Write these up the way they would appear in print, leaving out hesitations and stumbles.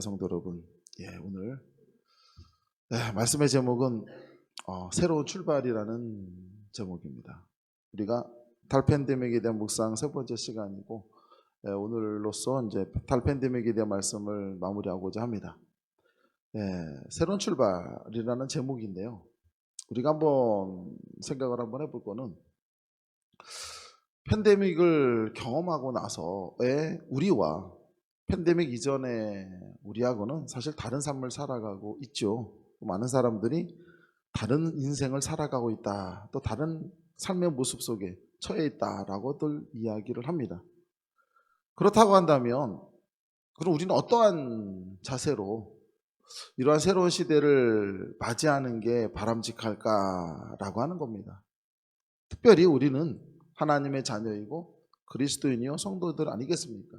성도 여러분, 오늘 말씀의 제목은 새로운 출발이라는 제목입니다. 우리가 달 팬데믹에 대한 묵상 세 번째 시간이고, 오늘로써 이제 달 팬데믹에 대한 말씀을 마무리하고자 합니다. 새로운 출발이라는 제목인데요. 우리가 한번 생각을 한번 해볼 거는, 팬데믹을 경험하고 나서의 우리와 팬데믹 이전에 우리하고는 사실 다른 삶을 살아가고 있죠. 많은 사람들이 다른 인생을 살아가고 있다, 또 다른 삶의 모습 속에 처해 있다라고들 이야기를 합니다. 그렇다고 한다면 그럼 우리는 어떠한 자세로 이러한 새로운 시대를 맞이하는 게 바람직할까라고 하는 겁니다. 특별히 우리는 하나님의 자녀이고 그리스도인이요 성도들 아니겠습니까?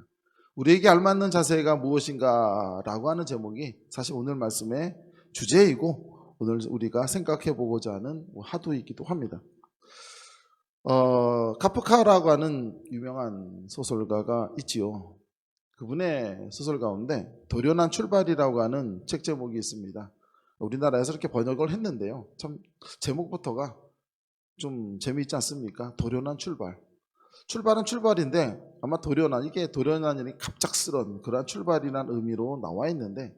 우리에게 알맞는 자세가 무엇인가라고 하는 제목이 사실 오늘 말씀의 주제이고, 오늘 우리가 생각해 보고자 하는 화두이기도 합니다. 카프카라고 하는 유명한 소설가가 있지요. 그분의 소설 가운데 도련한 출발이라고 하는 책 제목이 있습니다. 우리나라에서 이렇게 번역을 했는데요, 참 제목부터가 좀 재미있지 않습니까? 도련한 출발. 출발은 출발인데 아마 이게 도련한이 갑작스런 그러한 출발이라는 의미로 나와 있는데,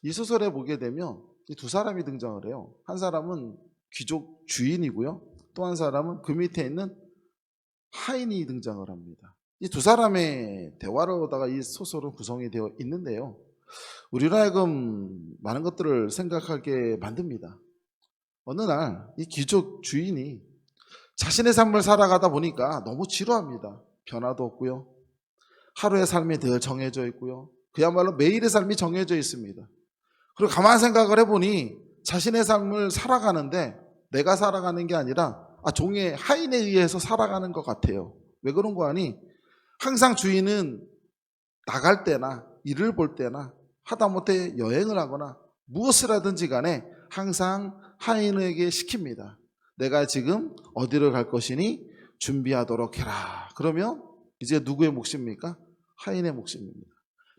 이 소설에 보게 되면 이 두 사람이 등장을 해요. 한 사람은 귀족 주인이고요, 또 한 사람은 그 밑에 있는 하인이 등장을 합니다. 이 두 사람의 대화로다가 이 소설은 구성이 되어 있는데요, 우리로 하여금 많은 것들을 생각하게 만듭니다. 어느 날 이 귀족 주인이 자신의 삶을 살아가다 보니까 너무 지루합니다. 변화도 없고요, 하루의 삶이 늘 정해져 있고요, 그야말로 매일의 삶이 정해져 있습니다. 그리고 가만 생각을 해보니 자신의 삶을 살아가는데 내가 살아가는 게 아니라 종의 하인에 의해서 살아가는 것 같아요. 왜 그런 거 아니? 항상 주인은 나갈 때나 일을 볼 때나 하다못해 여행을 하거나 무엇을 하든지 간에 항상 하인에게 시킵니다. 내가 지금 어디로 갈 것이니 준비하도록 해라. 그러면 이제 누구의 몫입니까? 하인의 몫입니다.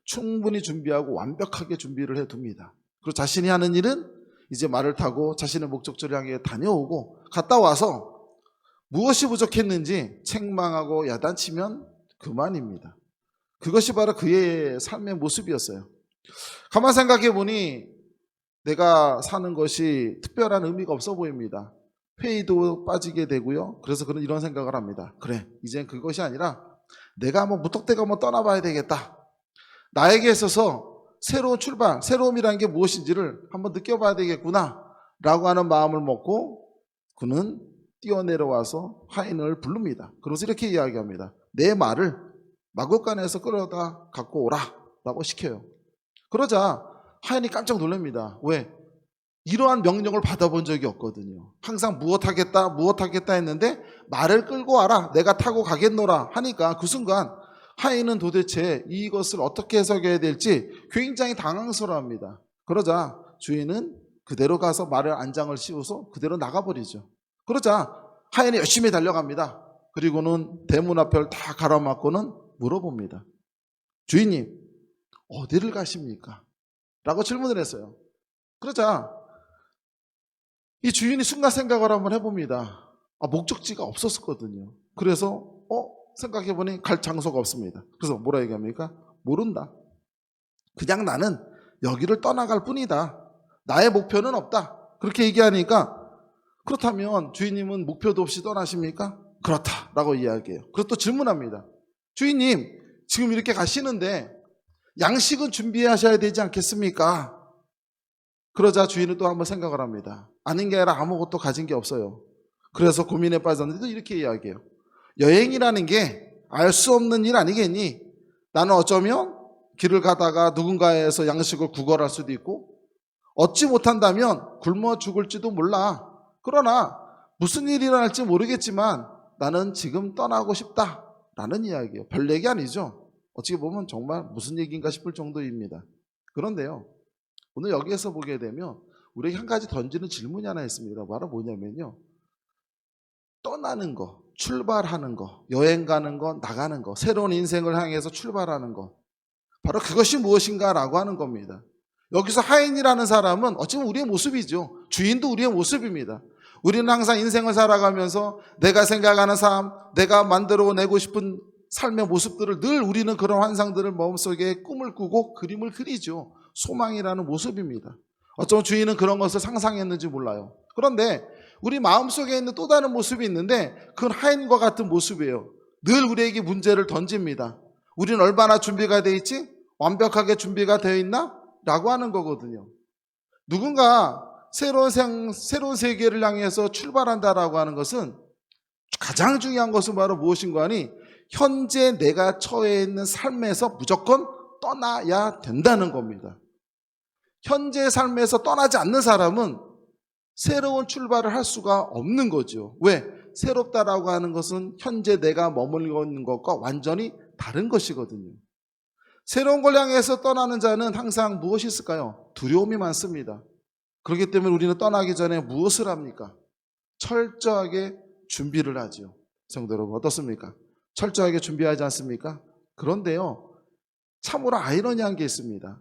충분히 준비하고 완벽하게 준비를 해둡니다. 그리고 자신이 하는 일은 이제 말을 타고 자신의 목적지를 향해 다녀오고, 갔다 와서 무엇이 부족했는지 책망하고 야단치면 그만입니다. 그것이 바로 그의 삶의 모습이었어요. 가만 생각해 보니 내가 사는 것이 특별한 의미가 없어 보입니다. 회의도 빠지게 되고요. 그래서 그런 이런 생각을 합니다. 그래, 이젠 그것이 아니라 내가 한번 무턱대고 한번 떠나봐야 되겠다. 나에게 있어서 새로운 출발, 새로움이라는 게 무엇인지를 한번 느껴봐야 되겠구나 라고 하는 마음을 먹고 그는 뛰어내려와서 하인을 부릅니다. 그래서 이렇게 이야기합니다. 내 말을 마구간에서 끌어다 갖고 오라 라고 시켜요. 그러자 하인이 깜짝 놀랍니다. 왜? 이러한 명령을 받아본 적이 없거든요. 항상 무엇 하겠다 했는데 말을 끌고 와라, 내가 타고 가겠노라 하니까 그 순간 하인은 도대체 이것을 어떻게 해석해야 될지 굉장히 당황스러워합니다. 그러자 주인은 그대로 가서 말을 안장을 씌워서 그대로 나가버리죠. 그러자 하인이 열심히 달려갑니다. 그리고는 대문 앞을 다 가로막고는 물어봅니다. 주인님, 어디를 가십니까? 라고 질문을 했어요. 그러자 이 주인이 순간 생각을 한번 해봅니다. 목적지가 없었거든요. 그래서 생각해보니 갈 장소가 없습니다. 그래서 뭐라 얘기합니까? 모른다. 그냥 나는 여기를 떠나갈 뿐이다. 나의 목표는 없다. 그렇게 얘기하니까, 그렇다면 주인님은 목표도 없이 떠나십니까? 그렇다라고 이야기해요. 그래서 또 질문합니다. 주인님, 지금 이렇게 가시는데 양식은 준비하셔야 되지 않겠습니까? 그러자 주인은 또 한번 생각을 합니다. 아닌 게 아니라 아무것도 가진 게 없어요. 그래서 고민에 빠졌는데 또 이렇게 이야기해요. 여행이라는 게 알 수 없는 일 아니겠니? 나는 어쩌면 길을 가다가 누군가에서 양식을 구걸할 수도 있고, 얻지 못한다면 굶어 죽을지도 몰라. 그러나 무슨 일이 일어날지 모르겠지만 나는 지금 떠나고 싶다라는 이야기예요. 별 얘기 아니죠? 어떻게 보면 정말 무슨 얘기인가 싶을 정도입니다. 그런데요, 오늘 여기에서 보게 되면 우리에게 한 가지 던지는 질문이 하나 있습니다. 바로 뭐냐면요, 떠나는 거, 출발하는 거, 여행 가는 거, 나가는 거, 새로운 인생을 향해서 출발하는 거, 바로 그것이 무엇인가라고 하는 겁니다. 여기서 하인이라는 사람은 어찌보면 우리의 모습이죠. 주인도 우리의 모습입니다. 우리는 항상 인생을 살아가면서 내가 생각하는 삶, 내가 만들어내고 싶은 삶의 모습들을 늘 우리는 그런 환상들을 마음속에 꿈을 꾸고 그림을 그리죠. 소망이라는 모습입니다. 어쩌면 주인은 그런 것을 상상했는지 몰라요. 그런데 우리 마음속에 있는 또 다른 모습이 있는데 그건 하인과 같은 모습이에요. 늘 우리에게 문제를 던집니다. 우리는 얼마나 준비가 되어 있지? 완벽하게 준비가 되어 있나? 라고 하는 거거든요. 누군가 새로운 세계를 향해서 출발한다라고 하는 것은 가장 중요한 것은 바로 무엇인가 하니 현재 내가 처해 있는 삶에서 무조건 떠나야 된다는 겁니다. 현재 삶에서 떠나지 않는 사람은 새로운 출발을 할 수가 없는 거죠. 왜? 새롭다라고 하는 것은 현재 내가 머물고 있는 것과 완전히 다른 것이거든요. 새로운 걸 향해서 떠나는 자는 항상 무엇이 있을까요? 두려움이 많습니다. 그렇기 때문에 우리는 떠나기 전에 무엇을 합니까? 철저하게 준비를 하죠. 성도 여러분 어떻습니까? 철저하게 준비하지 않습니까? 그런데요, 참으로 아이러니한 게 있습니다.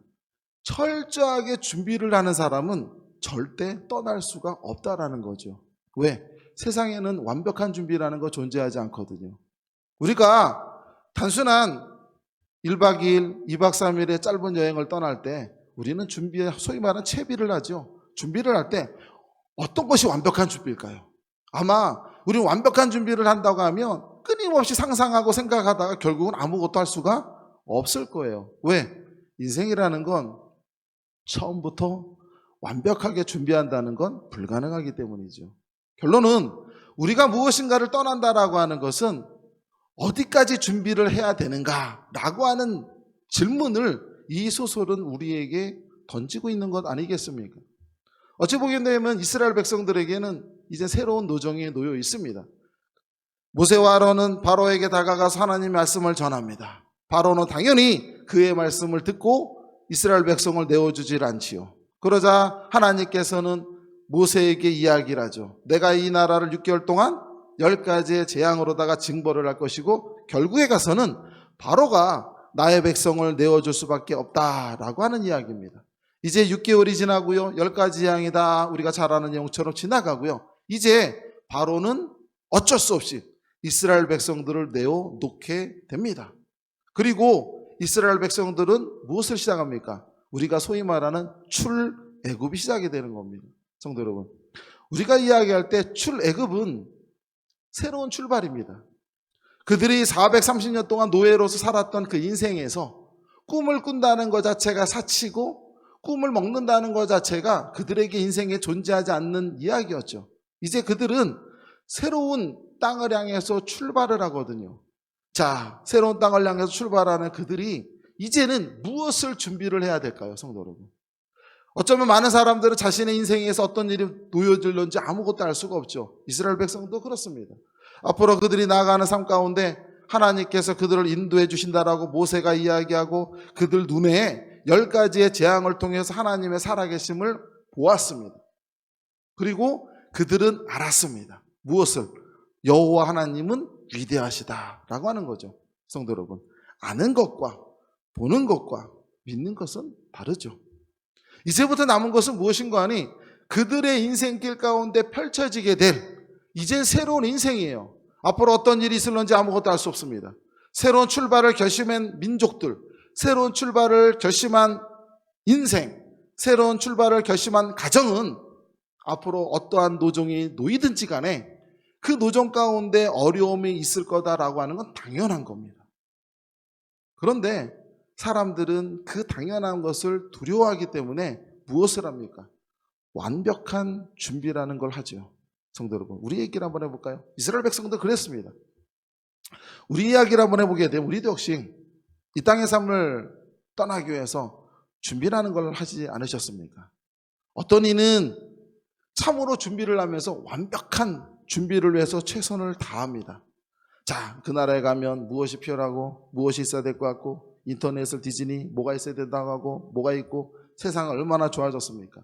철저하게 준비를 하는 사람은 절대 떠날 수가 없다라는 거죠. 왜? 세상에는 완벽한 준비라는 거 존재하지 않거든요. 우리가 단순한 1박 2일, 2박 3일의 짧은 여행을 떠날 때 우리는 소위 말하는 채비를 하죠. 준비를 할 때 어떤 것이 완벽한 준비일까요? 아마 우리는 완벽한 준비를 한다고 하면 끊임없이 상상하고 생각하다가 결국은 아무것도 할 수가 없을 거예요. 왜? 인생이라는 건 처음부터 완벽하게 준비한다는 건 불가능하기 때문이죠. 결론은 우리가 무엇인가를 떠난다라고 하는 것은 어디까지 준비를 해야 되는가라고 하는 질문을 이 소설은 우리에게 던지고 있는 것 아니겠습니까? 어찌 보게 되면 이스라엘 백성들에게는 이제 새로운 노정에 놓여 있습니다. 모세와 아론은 바로에게 다가가서 하나님의 말씀을 전합니다. 바로는 당연히 그의 말씀을 듣고 이스라엘 백성을 내어주질 않지요. 그러자 하나님께서는 모세에게 이야기를 하죠. 내가 이 나라를 6개월 동안 10가지의 재앙으로다가 징벌을 할 것이고 결국에 가서는 바로가 나의 백성을 내어줄 수밖에 없다라고 하는 이야기입니다. 이제 6개월이 지나고요. 10가지 재앙이 다 우리가 잘 아는 내용처럼 지나가고요. 이제 바로는 어쩔 수 없이 이스라엘 백성들을 내어놓게 됩니다. 그리고 이스라엘 백성들은 무엇을 시작합니까? 우리가 소위 말하는 출애굽이 시작이 되는 겁니다. 성도 여러분, 우리가 이야기할 때 출애굽은 새로운 출발입니다. 그들이 430년 동안 노예로서 살았던 그 인생에서 꿈을 꾼다는 것 자체가 사치고 꿈을 먹는다는 것 자체가 그들에게 인생에 존재하지 않는 이야기였죠. 이제 그들은 새로운 땅을 향해서 출발을 하거든요. 자, 새로운 땅을 향해서 출발하는 그들이 이제는 무엇을 준비를 해야 될까요, 성도 여러분? 어쩌면 많은 사람들은 자신의 인생에서 어떤 일이 놓여질는지 아무것도 알 수가 없죠. 이스라엘 백성도 그렇습니다. 앞으로 그들이 나아가는 삶 가운데 하나님께서 그들을 인도해 주신다라고 모세가 이야기하고 그들 눈에 10가지의 재앙을 통해서 하나님의 살아계심을 보았습니다. 그리고 그들은 알았습니다. 무엇을? 여호와 하나님은 위대하시다라고 하는 거죠. 성도 여러분, 아는 것과 보는 것과 믿는 것은 다르죠. 이제부터 남은 것은 무엇인가 하니 그들의 인생길 가운데 펼쳐지게 될 이제 새로운 인생이에요. 앞으로 어떤 일이 있을런지 아무것도 알 수 없습니다. 새로운 출발을 결심한 민족들, 새로운 출발을 결심한 인생, 새로운 출발을 결심한 가정은 앞으로 어떠한 노정이 놓이든지 간에 그 노정 가운데 어려움이 있을 거다라고 하는 건 당연한 겁니다. 그런데 사람들은 그 당연한 것을 두려워하기 때문에 무엇을 합니까? 완벽한 준비라는 걸 하죠. 성도 여러분, 우리 얘기를 한번 해볼까요? 이스라엘 백성도 그랬습니다. 우리 이야기를 한번 해보게 되면 우리도 역시 이 땅의 삶을 떠나기 위해서 준비라는 걸 하지 않으셨습니까? 어떤 이는 참으로 준비를 하면서 완벽한 준비를 위해서 최선을 다합니다. 자, 그 나라에 가면 무엇이 필요하고 무엇이 있어야 될 것 같고 인터넷을 뒤지니 뭐가 있어야 된다고 하고 뭐가 있고 세상은 얼마나 좋아졌습니까?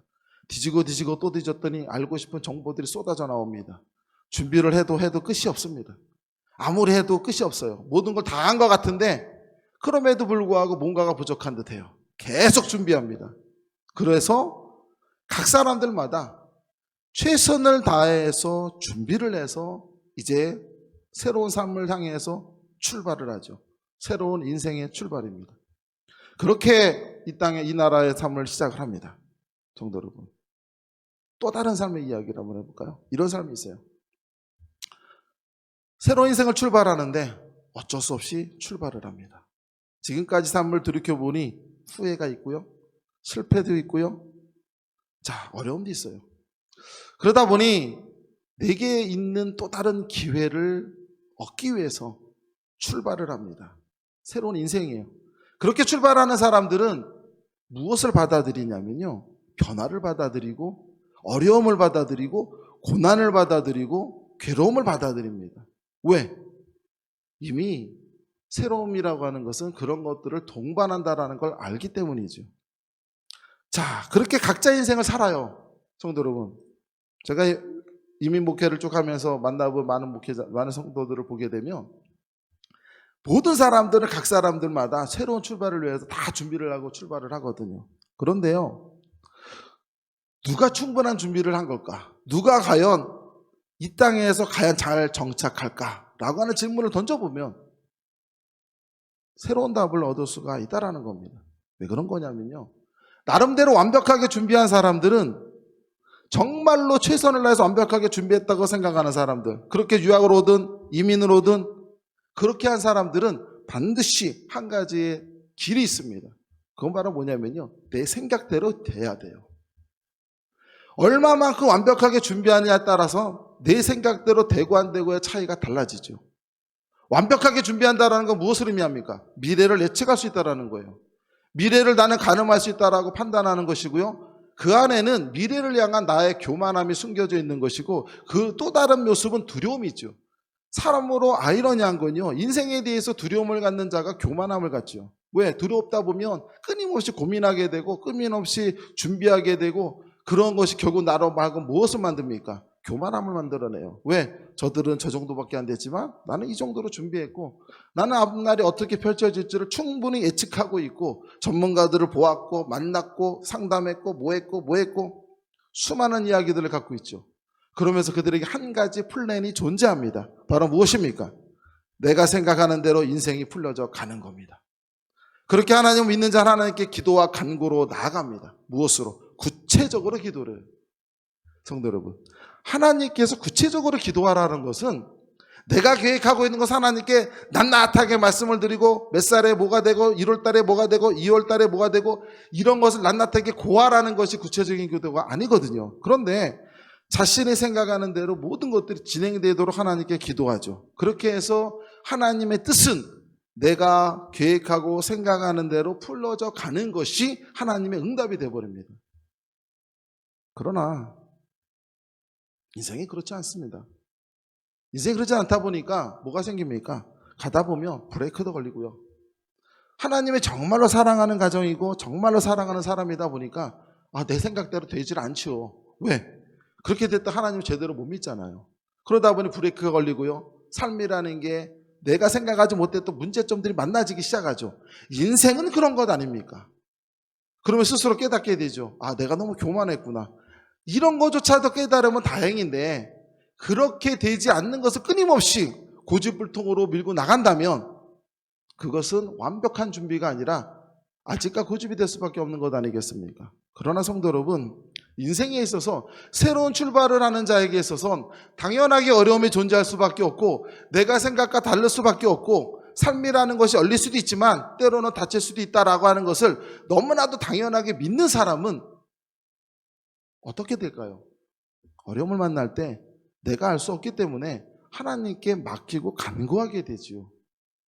뒤지고 또 뒤졌더니 알고 싶은 정보들이 쏟아져 나옵니다. 준비를 해도 끝이 없습니다. 아무리 해도 끝이 없어요. 모든 걸 다 한 것 같은데 그럼에도 불구하고 뭔가가 부족한 듯해요. 계속 준비합니다. 그래서 각 사람들마다 최선을 다해서 준비를 해서 이제 새로운 삶을 향해서 출발을 하죠. 새로운 인생의 출발입니다. 그렇게 이 땅에 이 나라의 삶을 시작을 합니다. 성도 여러분, 또 다른 삶의 이야기를 한번 해볼까요? 이런 삶이 있어요. 새로운 인생을 출발하는데 어쩔 수 없이 출발을 합니다. 지금까지 삶을 돌이켜보니 후회가 있고요, 실패도 있고요, 자, 어려움도 있어요. 그러다 보니 내게 있는 또 다른 기회를 얻기 위해서 출발을 합니다. 새로운 인생이에요. 그렇게 출발하는 사람들은 무엇을 받아들이냐면요, 변화를 받아들이고 어려움을 받아들이고 고난을 받아들이고 괴로움을 받아들입니다. 왜? 이미 새로움이라고 하는 것은 그런 것들을 동반한다라는 걸 알기 때문이죠. 자, 그렇게 각자 인생을 살아요. 성도 여러분, 제가 이민 목회를 쭉 하면서 만나본 많은 성도들을 보게 되면 모든 사람들은 각 사람들마다 새로운 출발을 위해서 다 준비를 하고 출발을 하거든요. 그런데요, 누가 충분한 준비를 한 걸까? 누가 과연 이 땅에서 과연 잘 정착할까라고 하는 질문을 던져보면 새로운 답을 얻을 수가 있다라는 겁니다. 왜 그런 거냐면요, 나름대로 완벽하게 준비한 사람들은 정말로 최선을 다해서 완벽하게 준비했다고 생각하는 사람들, 그렇게 유학을 오든 이민을 오든 그렇게 한 사람들은 반드시 한 가지의 길이 있습니다. 그건 바로 뭐냐면요, 내 생각대로 돼야 돼요. 얼마만큼 완벽하게 준비하느냐에 따라서 내 생각대로 되고 안 되고의 차이가 달라지죠. 완벽하게 준비한다는 건 무엇을 의미합니까? 미래를 예측할 수 있다는 거예요. 미래를 나는 가늠할 수 있다라고 판단하는 것이고요, 그 안에는 미래를 향한 나의 교만함이 숨겨져 있는 것이고, 그 또 다른 모습은 두려움이죠. 사람으로 아이러니한 건요, 인생에 대해서 두려움을 갖는 자가 교만함을 갖죠. 왜? 두렵다 보면 끊임없이 고민하게 되고 끊임없이 준비하게 되고, 그런 것이 결국 나로 하여금 무엇을 만듭니까? 교만함을 만들어내요. 왜? 저들은 저 정도밖에 안 됐지만 나는 이 정도로 준비했고, 나는 앞날이 어떻게 펼쳐질지를 충분히 예측하고 있고, 전문가들을 보았고 만났고 상담했고 뭐했고 수많은 이야기들을 갖고 있죠. 그러면서 그들에게 한 가지 플랜이 존재합니다. 바로 무엇입니까? 내가 생각하는 대로 인생이 풀려져 가는 겁니다. 그렇게 하나님을 믿는 자 하나님께 기도와 간구로 나아갑니다. 무엇으로? 구체적으로 기도를 해요. 성도 여러분, 하나님께서 구체적으로 기도하라는 것은 내가 계획하고 있는 것은 하나님께 낱낱하게 말씀을 드리고 몇 살에 뭐가 되고 1월 달에 뭐가 되고 2월 달에 뭐가 되고 이런 것을 낱낱하게 고하라는 것이 구체적인 기도가 아니거든요. 그런데 자신이 생각하는 대로 모든 것들이 진행되도록 하나님께 기도하죠. 그렇게 해서 하나님의 뜻은 내가 계획하고 생각하는 대로 풀어져 가는 것이 하나님의 응답이 되어버립니다. 그러나 인생이 그렇지 않습니다. 인생이 그렇지 않다 보니까 뭐가 생깁니까? 가다 보면 브레이크도 걸리고요, 하나님의 정말로 사랑하는 가정이고 정말로 사랑하는 사람이다 보니까 내 생각대로 되질 않죠. 왜? 그렇게 됐다 하나님을 제대로 못 믿잖아요. 그러다 보니 브레이크가 걸리고요, 삶이라는 게 내가 생각하지 못했던 문제점들이 만나지기 시작하죠. 인생은 그런 것 아닙니까? 그러면 스스로 깨닫게 되죠. 내가 너무 교만했구나. 이런 것조차도 깨달으면 다행인데, 그렇게 되지 않는 것을 끊임없이 고집불통으로 밀고 나간다면 그것은 완벽한 준비가 아니라 아직까 고집이 될 수밖에 없는 것 아니겠습니까? 그러나 성도 여러분, 인생에 있어서 새로운 출발을 하는 자에게 있어서는 당연하게 어려움이 존재할 수밖에 없고, 내가 생각과 다를 수밖에 없고, 삶이라는 것이 열릴 수도 있지만 때로는 닫힐 수도 있다라고 하는 것을 너무나도 당연하게 믿는 사람은 어떻게 될까요? 어려움을 만날 때 내가 알 수 없기 때문에 하나님께 맡기고 간구하게 되지요.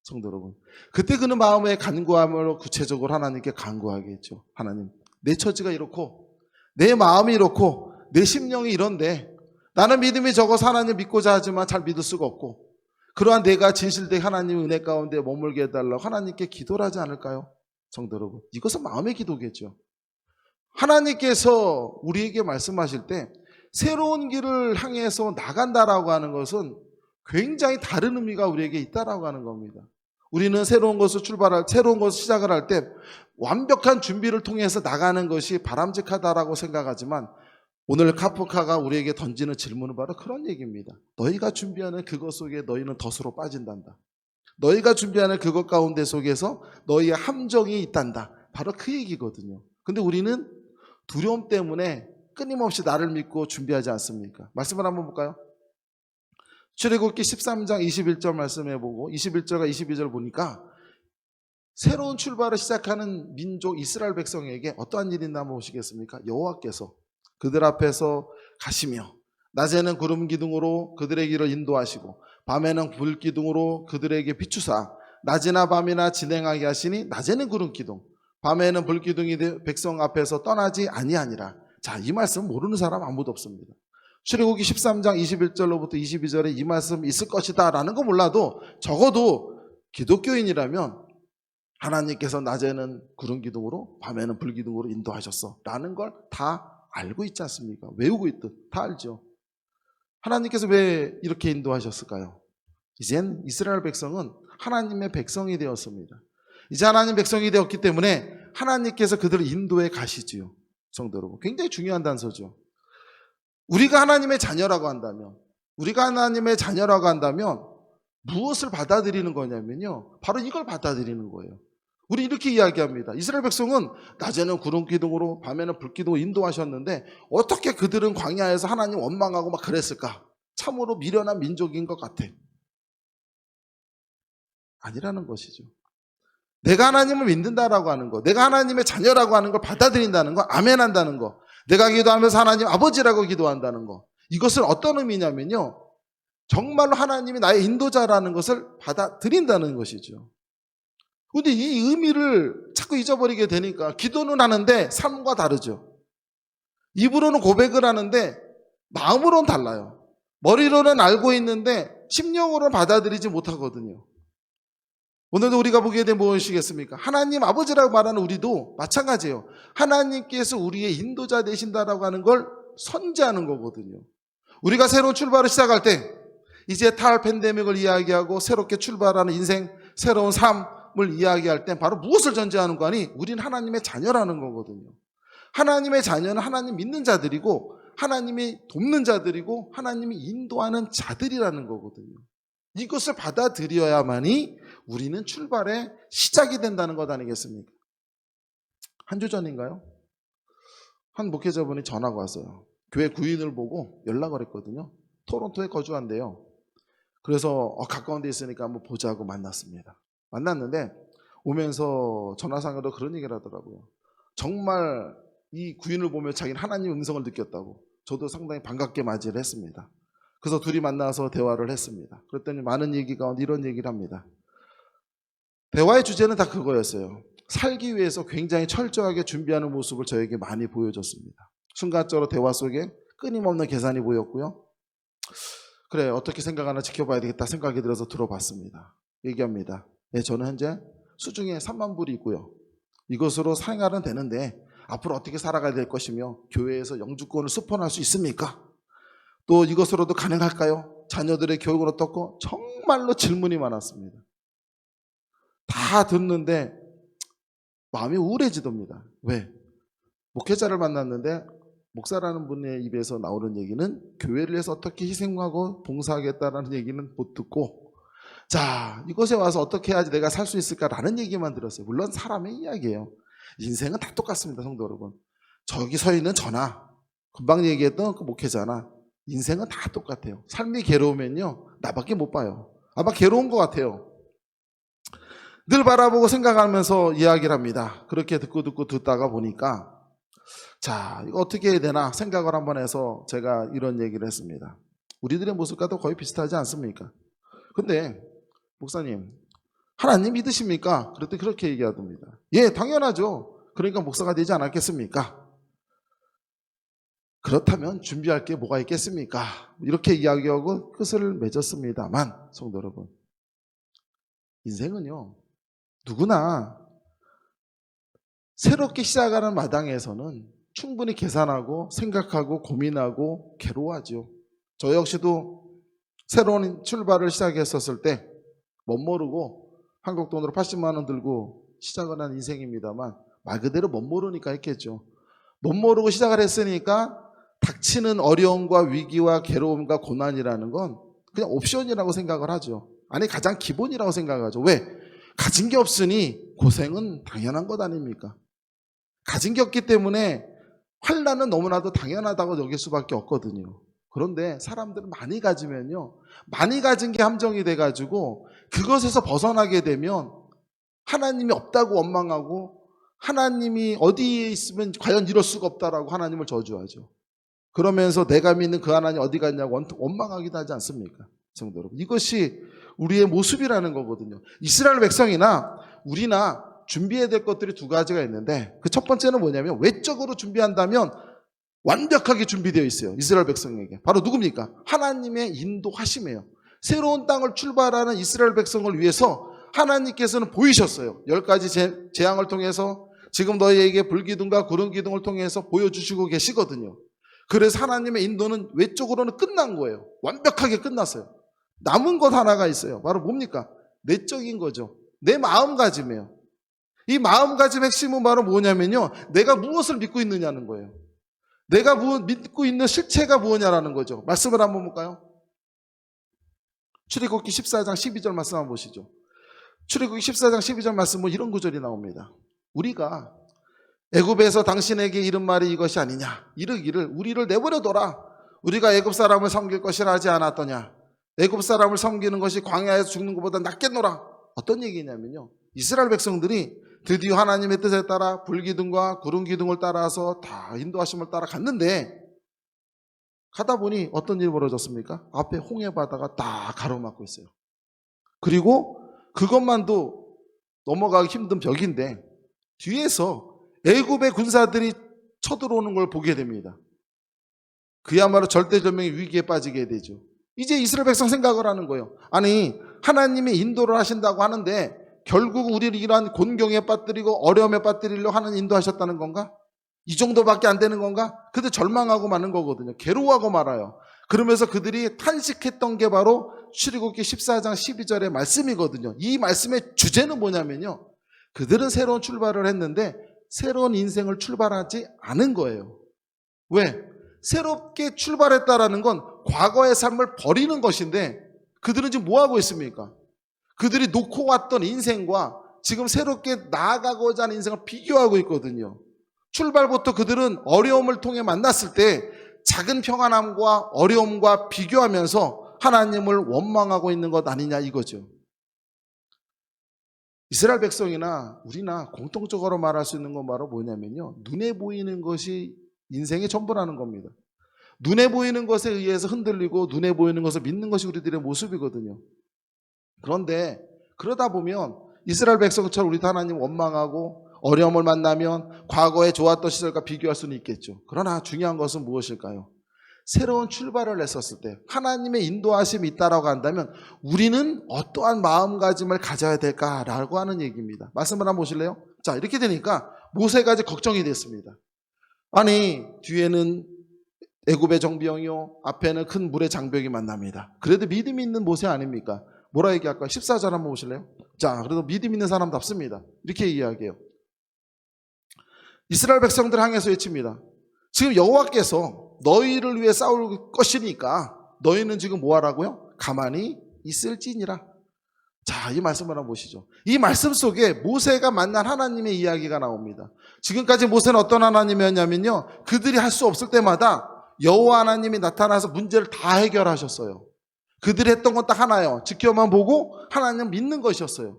성도 여러분, 그때 그는 마음의 간구함으로 구체적으로 하나님께 간구하겠죠. 하나님, 내 처지가 이렇고 내 마음이 이렇고 내 심령이 이런데 나는 믿음이 적어서 하나님 믿고자 하지만 잘 믿을 수가 없고, 그러한 내가 진실되게 하나님의 은혜 가운데 머물게 해달라고 하나님께 기도를 하지 않을까요? 성도 여러분, 이것은 마음의 기도겠죠. 하나님께서 우리에게 말씀하실 때 새로운 길을 향해서 나간다라고 하는 것은 굉장히 다른 의미가 우리에게 있다라고 하는 겁니다. 우리는 새로운 것을 시작을 할 때 완벽한 준비를 통해서 나가는 것이 바람직하다라고 생각하지만 오늘 카프카가 우리에게 던지는 질문은 바로 그런 얘기입니다. 너희가 준비하는 그것 속에 너희는 덫으로 빠진단다. 너희가 준비하는 그것 가운데 속에서 너희의 함정이 있단다. 바로 그 얘기거든요. 근데 우리는 두려움 때문에 끊임없이 나를 믿고 준비하지 않습니까? 말씀을 한번 볼까요? 출애굽기 13장 21절 말씀해보고 21절과 22절 보니까 새로운 출발을 시작하는 민족 이스라엘 백성에게 어떠한 일이 있나 한번 보시겠습니까? 여호와께서 그들 앞에서 가시며 낮에는 구름 기둥으로 그들의 길을 인도하시고 밤에는 불 기둥으로 그들에게 비추사 낮이나 밤이나 진행하게 하시니 낮에는 구름 기둥 밤에는 불 기둥이 백성 앞에서 떠나지 아니하니라. 자, 이 말씀 모르는 사람 아무도 없습니다. 출애굽기 13장 21절로부터 22절에 이 말씀 있을 것이다 라는 거 몰라도 적어도 기독교인이라면 하나님께서 낮에는 구름 기둥으로 밤에는 불 기둥으로 인도하셨어 라는 걸 다 알고 있지 않습니까? 외우고 있듯 다 알죠. 하나님께서 왜 이렇게 인도하셨을까요? 이젠 이스라엘 백성은 하나님의 백성이 되었습니다. 이제 하나님 백성이 되었기 때문에 하나님께서 그들을 인도해 가시지요. 성도 여러분, 굉장히 중요한 단서죠. 우리가 하나님의 자녀라고 한다면 무엇을 받아들이는 거냐면요, 바로 이걸 받아들이는 거예요. 우리 이렇게 이야기합니다. 이스라엘 백성은 낮에는 구름 기둥으로 밤에는 불 기둥으로 인도하셨는데 어떻게 그들은 광야에서 하나님 원망하고 막 그랬을까? 참으로 미련한 민족인 것 같아. 아니라는 것이죠. 내가 하나님을 믿는다라고 하는 거, 내가 하나님의 자녀라고 하는 걸 받아들인다는 거, 아멘한다는 거, 내가 기도하면서 하나님 아버지라고 기도한다는 거, 이것은 어떤 의미냐면요, 정말로 하나님이 나의 인도자라는 것을 받아들인다는 것이죠. 그런데 이 의미를 자꾸 잊어버리게 되니까 기도는 하는데 삶과 다르죠. 입으로는 고백을 하는데 마음으로는 달라요. 머리로는 알고 있는데 심령으로는 받아들이지 못하거든요. 오늘도 우리가 보게 되면 무엇이겠습니까? 하나님 아버지라고 말하는 우리도 마찬가지예요. 하나님께서 우리의 인도자 되신다라고 하는 걸 선지하는 거거든요. 우리가 새로운 출발을 시작할 때 이제 탈 팬데믹을 이야기하고 새롭게 출발하는 인생, 새로운 삶을 이야기할 때 바로 무엇을 전제하는 거 아니? 우린 하나님의 자녀라는 거거든요. 하나님의 자녀는 하나님 믿는 자들이고 하나님이 돕는 자들이고 하나님이 인도하는 자들이라는 거거든요. 이것을 받아들여야만이 우리는 출발의 시작이 된다는 것 아니겠습니까? 한 주 전인가요? 한 목회자분이 전화가 왔어요. 교회 구인을 보고 연락을 했거든요. 토론토에 거주한대요. 그래서 가까운 데 있으니까 한번 보자고 만났습니다. 만났는데 오면서 전화상으로 그런 얘기를 하더라고요. 정말 이 구인을 보며 자기는 하나님의 음성을 느꼈다고. 저도 상당히 반갑게 맞이를 했습니다. 그래서 둘이 만나서 대화를 했습니다. 그랬더니 많은 얘기 가운데 이런 얘기를 합니다. 대화의 주제는 다 그거였어요. 살기 위해서 굉장히 철저하게 준비하는 모습을 저에게 많이 보여줬습니다. 순간적으로 대화 속에 끊임없는 계산이 보였고요. 그래, 어떻게 생각하나 지켜봐야 되겠다 생각이 들어서 들어봤습니다. 얘기합니다. 네, 저는 현재 수중에 3만 불이 있고요. 이것으로 생활은 되는데 앞으로 어떻게 살아가야 될 것이며 교회에서 영주권을 수폰할 수 있습니까? 또 이것으로도 가능할까요? 자녀들의 교육은 어떻고? 정말로 질문이 많았습니다. 다 듣는데 마음이 우울해지답니다. 왜? 목회자를 만났는데 목사라는 분의 입에서 나오는 얘기는 교회를 위해서 어떻게 희생하고 봉사하겠다라는 얘기는 못 듣고, 자, 이곳에 와서 어떻게 해야지 내가 살 수 있을까라는 얘기만 들었어요. 물론 사람의 이야기예요. 인생은 다 똑같습니다, 성도 여러분. 저기 서 있는 저나 금방 얘기했던 그 목회자나 인생은 다 똑같아요. 삶이 괴로우면요, 나밖에 못 봐요. 아마 괴로운 것 같아요. 늘 바라보고 생각하면서 이야기를 합니다. 그렇게 듣다가 보니까 자, 이거 어떻게 해야 되나 생각을 한번 해서 제가 이런 얘기를 했습니다. 우리들의 모습과도 거의 비슷하지 않습니까? 근데 목사님, 하나님 믿으십니까? 그랬더니 그렇게 얘기하답니다. 예, 당연하죠. 그러니까 목사가 되지 않았겠습니까? 그렇다면 준비할 게 뭐가 있겠습니까? 이렇게 이야기하고 끝을 맺었습니다만, 성도 여러분, 인생은요, 누구나 새롭게 시작하는 마당에서는 충분히 계산하고 생각하고 고민하고 괴로워하죠. 저 역시도 새로운 출발을 시작했었을 때 멋모르고 한국 돈으로 80만 원 들고 시작을 한 인생입니다만 말 그대로 못 모르니까 했겠죠. 못 모르고 시작을 했으니까 닥치는 어려움과 위기와 괴로움과 고난이라는 건 그냥 옵션이라고 생각을 하죠. 아니 가장 기본이라고 생각하죠. 왜? 가진 게 없으니 고생은 당연한 것 아닙니까? 가진 게 없기 때문에 환난은 너무나도 당연하다고 여길 수밖에 없거든요. 그런데 사람들은 많이 가지면요, 많이 가진 게 함정이 돼가지고 그것에서 벗어나게 되면 하나님이 없다고 원망하고 하나님이 어디에 있으면 과연 이럴 수가 없다라고 하나님을 저주하죠. 그러면서 내가 믿는 그 하나님 어디 갔냐고 원망하기도 하지 않습니까? 성도 여러분, 이것이 우리의 모습이라는 거거든요. 이스라엘 백성이나 우리나 준비해야 될 것들이 두 가지가 있는데 그 첫 번째는 뭐냐면 외적으로 준비한다면 완벽하게 준비되어 있어요. 이스라엘 백성에게. 바로 누굽니까? 하나님의 인도하심이에요. 새로운 땅을 출발하는 이스라엘 백성을 위해서 하나님께서는 보이셨어요. 10가지 재앙을 통해서 지금 너희에게 불기둥과 구름기둥을 통해서 보여주시고 계시거든요. 그래서 하나님의 인도는 외적으로는 끝난 거예요. 완벽하게 끝났어요. 남은 것 하나가 있어요. 바로 뭡니까? 내적인 거죠. 내 마음가짐이에요. 이 마음가짐 핵심은 바로 뭐냐면요, 내가 무엇을 믿고 있느냐는 거예요. 내가 믿고 있는 실체가 무엇이냐라는 거죠. 말씀을 한번 볼까요? 출애굽기 14장 12절 말씀 한번 보시죠. 출애굽기 14장 12절 말씀은 이런 구절이 나옵니다. 우리가 애굽에서 당신에게 이른 말이 이것이 아니냐, 이르기를 우리를 내버려둬라, 우리가 애굽 사람을 섬길 것이라 하지 않았더냐. 애굽 사람을 섬기는 것이 광야에서 죽는 것보다 낫겠노라. 어떤 얘기냐면요, 이스라엘 백성들이 드디어 하나님의 뜻에 따라 불기둥과 구름기둥을 따라서 다 인도하심을 따라 갔는데 가다 보니 어떤 일이 벌어졌습니까? 앞에 홍해 바다가 다 가로막고 있어요. 그리고 그것만도 넘어가기 힘든 벽인데 뒤에서 애굽의 군사들이 쳐들어오는 걸 보게 됩니다. 그야말로 절대절명의 위기에 빠지게 되죠. 이제 이스라엘 백성 생각을 하는 거예요. 아니 하나님이 인도를 하신다고 하는데 결국 우리를 이러한 곤경에 빠뜨리고 어려움에 빠뜨리려 하는 인도하셨다는 건가? 이 정도밖에 안 되는 건가? 그들 절망하고 마는 거거든요. 괴로워하고 말아요. 그러면서 그들이 탄식했던 게 바로 출애굽기 14장 12절의 말씀이거든요. 이 말씀의 주제는 뭐냐면요, 그들은 새로운 출발을 했는데 새로운 인생을 출발하지 않은 거예요. 왜? 새롭게 출발했다라는 건 과거의 삶을 버리는 것인데 그들은 지금 뭐 하고 있습니까? 그들이 놓고 왔던 인생과 지금 새롭게 나아가고자 하는 인생을 비교하고 있거든요. 출발부터 그들은 어려움을 통해 만났을 때 작은 평안함과 어려움과 비교하면서 하나님을 원망하고 있는 것 아니냐 이거죠. 이스라엘 백성이나 우리나 공통적으로 말할 수 있는 건 바로 뭐냐면요, 눈에 보이는 것이 인생의 전부라는 겁니다. 눈에 보이는 것에 의해서 흔들리고 눈에 보이는 것을 믿는 것이 우리들의 모습이거든요. 그런데 그러다 보면 이스라엘 백성처럼 우리도 하나님 원망하고 어려움을 만나면 과거에 좋았던 시절과 비교할 수는 있겠죠. 그러나 중요한 것은 무엇일까요? 새로운 출발을 했었을 때 하나님의 인도하심이 있다라고 한다면 우리는 어떠한 마음가짐을 가져야 될까라고 하는 얘기입니다. 말씀을 한번 보실래요? 자, 이렇게 되니까 모세가 이제 걱정이 됐습니다. 아니 뒤에는 애굽의 정병이요, 앞에는 큰 물의 장벽이 만납니다. 그래도 믿음이 있는 모세 아닙니까? 뭐라 얘기할까요? 14절 한번 보실래요? 자, 그래도 믿음 있는 사람답습니다. 이렇게 이야기해요. 이스라엘 백성들 향해서 외칩니다. 지금 여호와께서 너희를 위해 싸울 것이니까 너희는 지금 뭐 하라고요? 가만히 있을지니라. 자, 이 말씀을 한번 보시죠. 이 말씀 속에 모세가 만난 하나님의 이야기가 나옵니다. 지금까지 모세는 어떤 하나님이었냐면요, 그들이 할 수 없을 때마다 여호와 하나님이 나타나서 문제를 다 해결하셨어요. 그들이 했던 건 딱 하나예요. 지켜만 보고 하나님 믿는 것이었어요.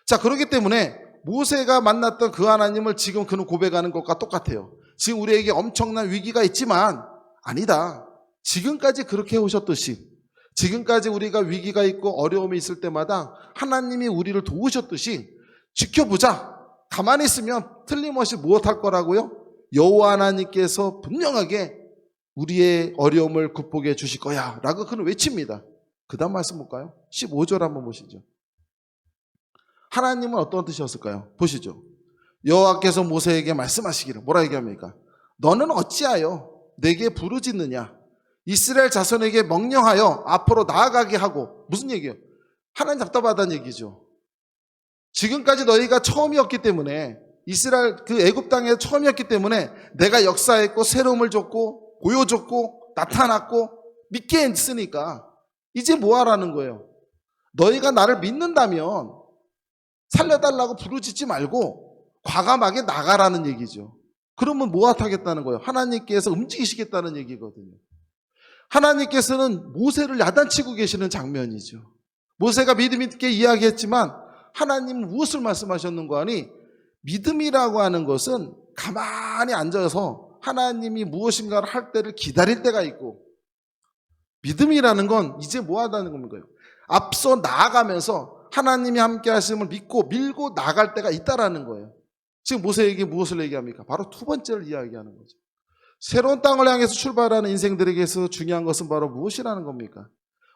자, 그렇기 때문에 모세가 만났던 그 하나님을 지금 그는 고백하는 것과 똑같아요. 지금 우리에게 엄청난 위기가 있지만 아니다, 지금까지 그렇게 해오셨듯이, 지금까지 우리가 위기가 있고 어려움이 있을 때마다 하나님이 우리를 도우셨듯이 지켜보자. 가만히 있으면 틀림없이 무엇할 거라고요? 여호와 하나님께서 분명하게 우리의 어려움을 극복해 주실 거야 라고 그는 외칩니다. 그 다음 말씀 볼까요? 15절 한번 보시죠. 하나님은 어떤 뜻이었을까요? 보시죠. 여호와께서 모세에게 말씀하시기를, 뭐라 얘기합니까? 너는 어찌하여 내게 부르짖느냐? 이스라엘 자손에게 명령하여 앞으로 나아가게 하고. 무슨 얘기예요? 하나님 답답하다는 얘기죠. 지금까지 너희가 처음이었기 때문에, 이스라엘 그 애굽 땅에 처음이었기 때문에 내가 역사했고 새로움을 줬고 보여줬고 나타났고 믿게 했으니까 이제 뭐 하라는 거예요? 너희가 나를 믿는다면 살려달라고 부르짖지 말고 과감하게 나가라는 얘기죠. 그러면 뭐 하겠다는 거예요? 하나님께서 움직이시겠다는 얘기거든요. 하나님께서는 모세를 야단치고 계시는 장면이죠. 모세가 믿음 있게 이야기했지만 하나님은 무엇을 말씀하셨는가 하니, 믿음이라고 하는 것은 가만히 앉아서 하나님이 무엇인가를 할 때를 기다릴 때가 있고, 믿음이라는 건 이제 뭐 하다는 겁니까? 앞서 나아가면서 하나님이 함께 하심을 믿고 밀고 나갈 때가 있다라는 거예요. 지금 모세에게 무엇을 얘기합니까? 바로 두 번째를 이야기하는 거죠. 새로운 땅을 향해서 출발하는 인생들에게서 중요한 것은 바로 무엇이라는 겁니까?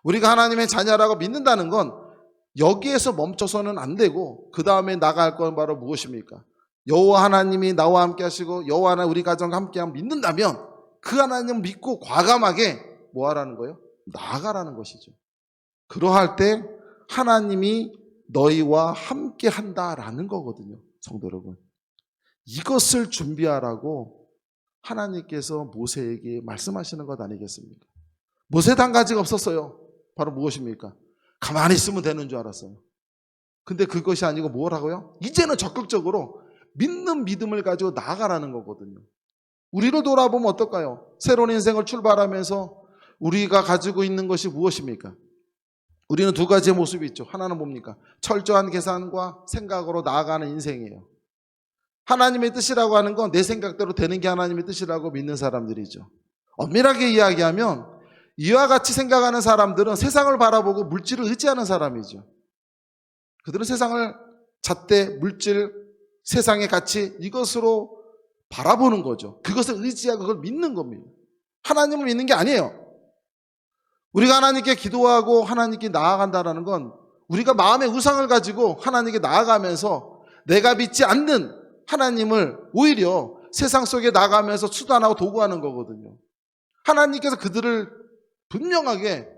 우리가 하나님의 자녀라고 믿는다는 건 여기에서 멈춰서는 안 되고 그 다음에 나갈 건 바로 무엇입니까? 여호와 하나님이 나와 함께 하시고 여호와 하나님 우리 가정과 함께 하면 믿는다면 그 하나님을 믿고 과감하게 뭐 하라는 거예요? 나아가라는 것이죠. 그러할 때 하나님이 너희와 함께 한다라는 거거든요. 성도 여러분, 이것을 준비하라고 하나님께서 모세에게 말씀하시는 것 아니겠습니까? 모세도 한 가지가 없었어요. 바로 무엇입니까? 가만히 있으면 되는 줄 알았어요. 근데 그것이 아니고 뭐라고요? 이제는 적극적으로 믿는 믿음을 가지고 나아가라는 거거든요. 우리를 돌아보면 어떨까요? 새로운 인생을 출발하면서 우리가 가지고 있는 것이 무엇입니까? 우리는 두 가지의 모습이 있죠. 하나는 뭡니까? 철저한 계산과 생각으로 나아가는 인생이에요. 하나님의 뜻이라고 하는 건 내 생각대로 되는 게 하나님의 뜻이라고 믿는 사람들이죠. 엄밀하게 이야기하면 이와 같이 생각하는 사람들은 세상을 바라보고 물질을 의지하는 사람이죠. 그들은 세상을 잣대, 물질, 세상의 가치 이것으로 바라보는 거죠. 그것을 의지하고 그걸 믿는 겁니다. 하나님을 믿는 게 아니에요. 우리가 하나님께 기도하고 하나님께 나아간다는 건 우리가 마음의 우상을 가지고 하나님께 나아가면서 내가 믿지 않는 하나님을 오히려 세상 속에 나가면서 수단하고 도구하는 거거든요. 하나님께서 그들을 분명하게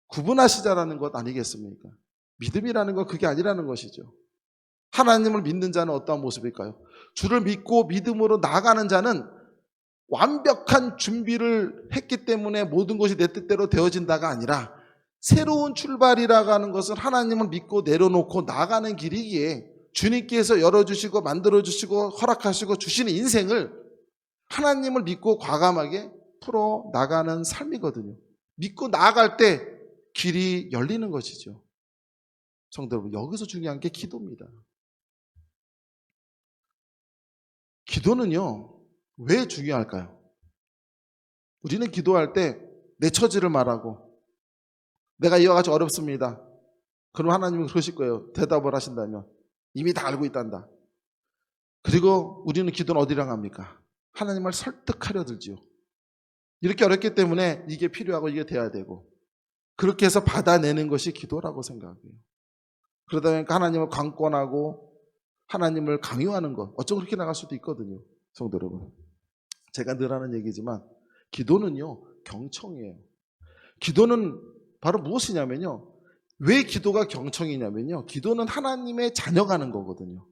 구분하시자라는 것 아니겠습니까? 믿음이라는 건 그게 아니라는 것이죠. 하나님을 믿는 자는 어떠한 모습일까요? 주를 믿고 믿음으로 나아가는 자는 완벽한 준비를 했기 때문에 모든 것이 내 뜻대로 되어진다가 아니라 새로운 출발이라고 하는 것은 하나님을 믿고 내려놓고 나가는 길이기에 주님께서 열어주시고 만들어주시고 허락하시고 주시는 인생을 하나님을 믿고 과감하게 풀어 나가는 삶이거든요. 믿고 나아갈 때 길이 열리는 것이죠. 성도 여러분, 여기서 중요한 게 기도입니다. 기도는요, 왜 중요할까요? 우리는 기도할 때 내 처지를 말하고 내가 이와 같이 어렵습니다. 그럼 하나님은 그러실 거예요. 대답을 하신다면 이미 다 알고 있단다. 그리고 우리는 기도는 어디랑 합니까? 하나님을 설득하려 들지요. 이렇게 어렵기 때문에 이게 필요하고 이게 돼야 되고 그렇게 해서 받아내는 것이 기도라고 생각해요. 그러다 보니까 하나님을 강권하고 하나님을 강요하는 것, 어쩜 그렇게 나갈 수도 있거든요. 성도 여러분, 제가 늘 하는 얘기지만 기도는요 경청이에요. 기도는 바로 무엇이냐면요, 왜 기도가 경청이냐면요, 기도는 하나님의 자녀가 하는 거거든요.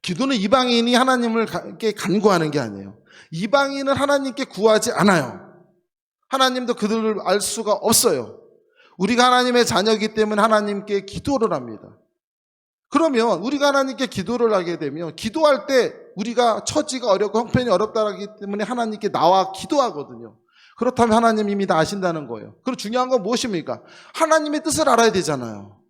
기도는 이방인이 하나님께 간구하는 게 아니에요. 이방인은 하나님께 구하지 않아요. 하나님도 그들을 알 수가 없어요. 우리가 하나님의 자녀이기 때문에 하나님께 기도를 합니다. 그러면 우리가 하나님께 기도를 하게 되면 기도할 때 우리가 처지가 어렵고 형편이 어렵다기 때문에 하나님께 나와 기도하거든요. 그렇다면 하나님 이미 다 아신다는 거예요. 그리고 중요한 건 무엇입니까? 하나님의 뜻을 알아야 되잖아요.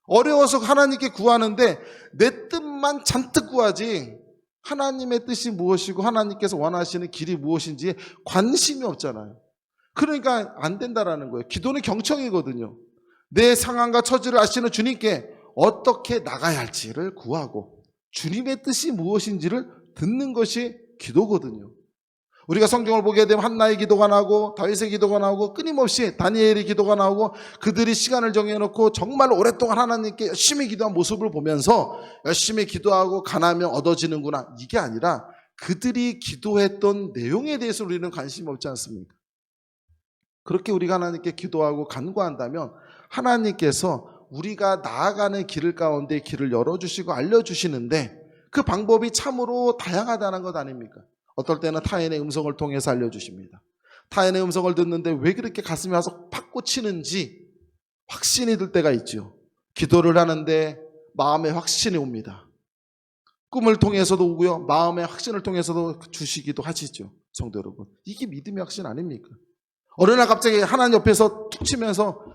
어려워서 하나님께 구하는데 내 뜻만 잔뜩 구하지 하나님의 뜻이 무엇이고 하나님께서 원하시는 길이 무엇인지에 관심이 없잖아요. 그러니까 안 된다라는 거예요. 기도는 경청이거든요. 내 상황과 처지를 아시는 주님께 어떻게 나가야 할지를 구하고 주님의 뜻이 무엇인지를 듣는 것이 기도거든요. 우리가 성경을 보게 되면 한나의 기도가 나오고 다윗의 기도가 나오고 끊임없이 다니엘의 기도가 나오고 그들이 시간을 정해놓고 정말 오랫동안 하나님께 열심히 기도한 모습을 보면서 열심히 기도하고 간하면 얻어지는구나, 이게 아니라 그들이 기도했던 내용에 대해서 우리는 관심이 없지 않습니까? 그렇게 우리가 하나님께 기도하고 간구한다면 하나님께서 우리가 나아가는 길 가운데 길을 열어주시고 알려주시는데 그 방법이 참으로 다양하다는 것 아닙니까? 어떨 때는 타인의 음성을 통해서 알려주십니다. 타인의 음성을 듣는데 왜 그렇게 가슴이 와서 팍 꽂히는지 확신이 들 때가 있죠. 기도를 하는데 마음의 확신이 옵니다. 꿈을 통해서도 오고요. 마음의 확신을 통해서도 주시기도 하시죠. 성도 여러분, 이게 믿음의 확신 아닙니까? 어느 날 갑자기 하나님 옆에서 툭 치면서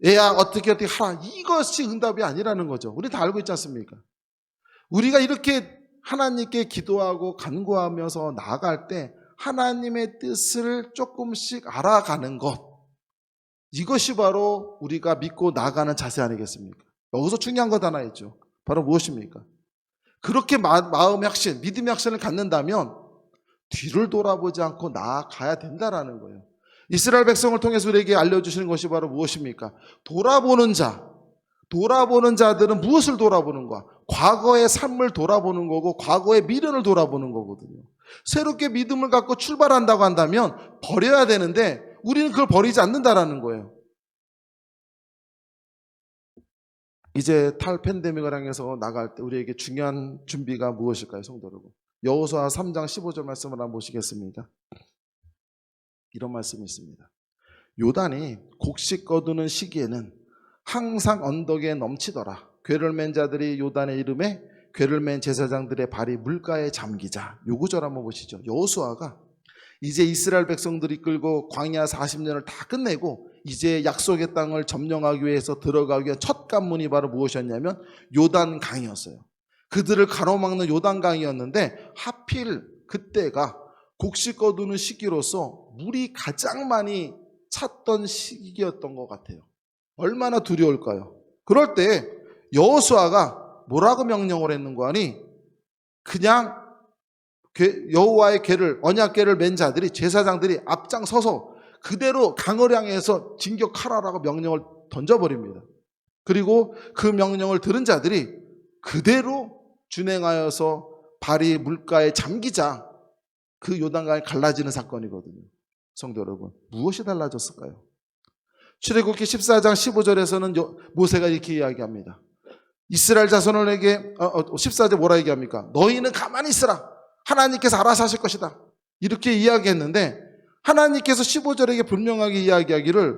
얘야 어떻게 하라, 이것이 응답이 아니라는 거죠. 우리 다 알고 있지 않습니까? 우리가 이렇게 하나님께 기도하고 간구하면서 나아갈 때 하나님의 뜻을 조금씩 알아가는 것, 이것이 바로 우리가 믿고 나아가는 자세 아니겠습니까? 여기서 중요한 것 하나 있죠. 바로 무엇입니까? 그렇게 마음의 확신, 믿음의 확신을 갖는다면 뒤를 돌아보지 않고 나아가야 된다라는 거예요. 이스라엘 백성을 통해서 우리에게 알려주시는 것이 바로 무엇입니까? 돌아보는 자들은 무엇을 돌아보는 거야? 과거의 삶을 돌아보는 거고 과거의 미련을 돌아보는 거거든요. 새롭게 믿음을 갖고 출발한다고 한다면 버려야 되는데 우리는 그걸 버리지 않는다라는 거예요. 이제 탈팬데믹을 향해서 나갈 때 우리에게 중요한 준비가 무엇일까요, 성도 여러분? 여호수아 3장 15절 말씀을 한번 보시겠습니까? 이런 말씀이 있습니다. 요단이 곡식 거두는 시기에는 항상 언덕에 넘치더라. 궤를 맨 자들이 요단의 이름에 궤를 맨 제사장들의 발이 물가에 잠기자. 요 구절 한번 보시죠. 여호수아가 이제 이스라엘 백성들이 끌고 광야 40년을 다 끝내고 이제 약속의 땅을 점령하기 위해서 들어가기 위한 첫 관문이 바로 무엇이었냐면 요단강이었어요. 그들을 가로막는 요단강이었는데 하필 그때가 곡식 거두는 시기로서 물이 가장 많이 찼던 시기였던 것 같아요. 얼마나 두려울까요? 그럴 때 여호수아가 뭐라고 명령을 했는가 하니 그냥 여호와의 궤를, 언약궤를 맨 자들이, 제사장들이 앞장서서 그대로 강을 향해서 진격하라라고 명령을 던져버립니다. 그리고 그 명령을 들은 자들이 그대로 준행하여서 발이 물가에 잠기자 그 요단강이 갈라지는 사건이거든요. 성도 여러분, 무엇이 달라졌을까요? 출애굽기 14장 15절에서는 모세가 이렇게 이야기합니다. 이스라엘 자손에게 14절 뭐라 얘기합니까? 너희는 가만히 있으라. 하나님께서 알아서 하실 것이다. 이렇게 이야기했는데 하나님께서 15절에게 분명하게 이야기하기를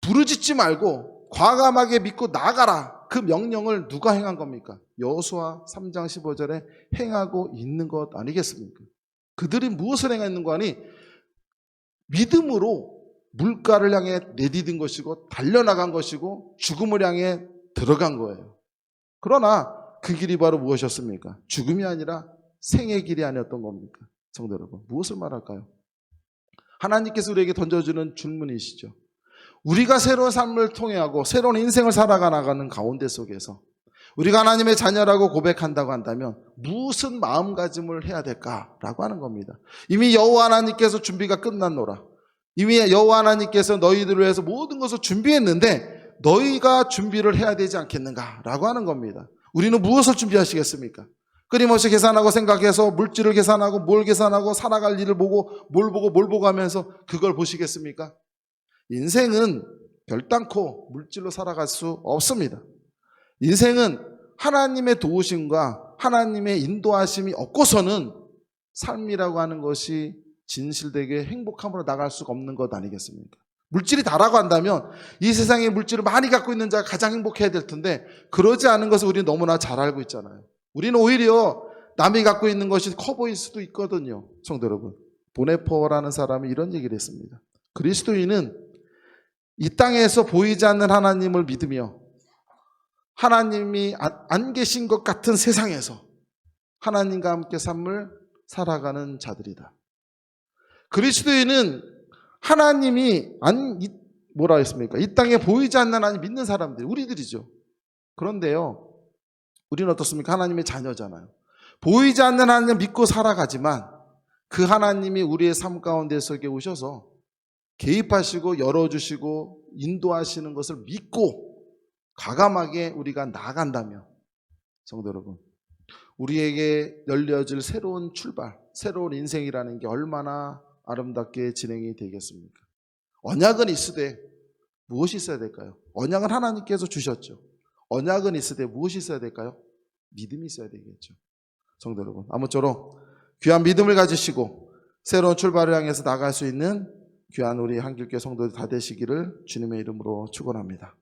부르짖지 말고 과감하게 믿고 나가라. 그 명령을 누가 행한 겁니까? 여호수아 3장 15절에 행하고 있는 것 아니겠습니까? 그들이 무엇을 행했는가 하니 믿음으로 물가를 향해 내디딘 것이고 달려나간 것이고 죽음을 향해 들어간 거예요. 그러나 그 길이 바로 무엇이었습니까? 죽음이 아니라 생의 길이 아니었던 겁니까? 성도 여러분, 무엇을 말할까요? 하나님께서 우리에게 던져주는 질문이시죠. 우리가 새로운 삶을 통해하고 새로운 인생을 살아가 나가는 가운데 속에서 우리가 하나님의 자녀라고 고백한다고 한다면 무슨 마음가짐을 해야 될까라고 하는 겁니다. 이미 여호와 하나님께서 준비가 끝났노라. 이미 여호와 하나님께서 너희들을 위해서 모든 것을 준비했는데 너희가 준비를 해야 되지 않겠는가라고 하는 겁니다. 우리는 무엇을 준비하시겠습니까? 끊임없이 계산하고 생각해서 물질을 계산하고 뭘 계산하고 살아갈 일을 보고 뭘 보고 하면서 그걸 보시겠습니까? 인생은 별단코 물질로 살아갈 수 없습니다. 인생은 하나님의 도우심과 하나님의 인도하심이 없고서는 삶이라고 하는 것이 진실되게 행복함으로 나갈 수가 없는 것 아니겠습니까? 물질이 다라고 한다면 이 세상에 물질을 많이 갖고 있는 자가 가장 행복해야 될 텐데 그러지 않은 것을 우리는 너무나 잘 알고 있잖아요. 우리는 오히려 남이 갖고 있는 것이 커 보일 수도 있거든요. 성도 여러분, 보네포라는 사람이 이런 얘기를 했습니다. 그리스도인은 이 땅에서 보이지 않는 하나님을 믿으며 하나님이 안 계신 것 같은 세상에서 하나님과 함께 삶을 살아가는 자들이다. 그리스도인은 하나님이 뭐라 했습니까? 이 땅에 보이지 않는 하나님 믿는 사람들, 우리들이죠. 그런데요, 우리는 어떻습니까? 하나님의 자녀잖아요. 보이지 않는 하나님 믿고 살아가지만 그 하나님이 우리의 삶 가운데 속에 오셔서 개입하시고 열어주시고 인도하시는 것을 믿고 과감하게 우리가 나아간다면 성도 여러분, 우리에게 열려질 새로운 출발, 새로운 인생이라는 게 얼마나 아름답게 진행이 되겠습니까? 언약은 있으되 무엇이 있어야 될까요? 언약은 하나님께서 주셨죠. 언약은 있을 때 무엇이 있어야 될까요? 믿음이 있어야 되겠죠. 성도 여러분, 아무쪼록 귀한 믿음을 가지시고 새로운 출발을 향해서 나갈 수 있는 귀한 우리 한길교회 성도들 다 되시기를 주님의 이름으로 축원합니다.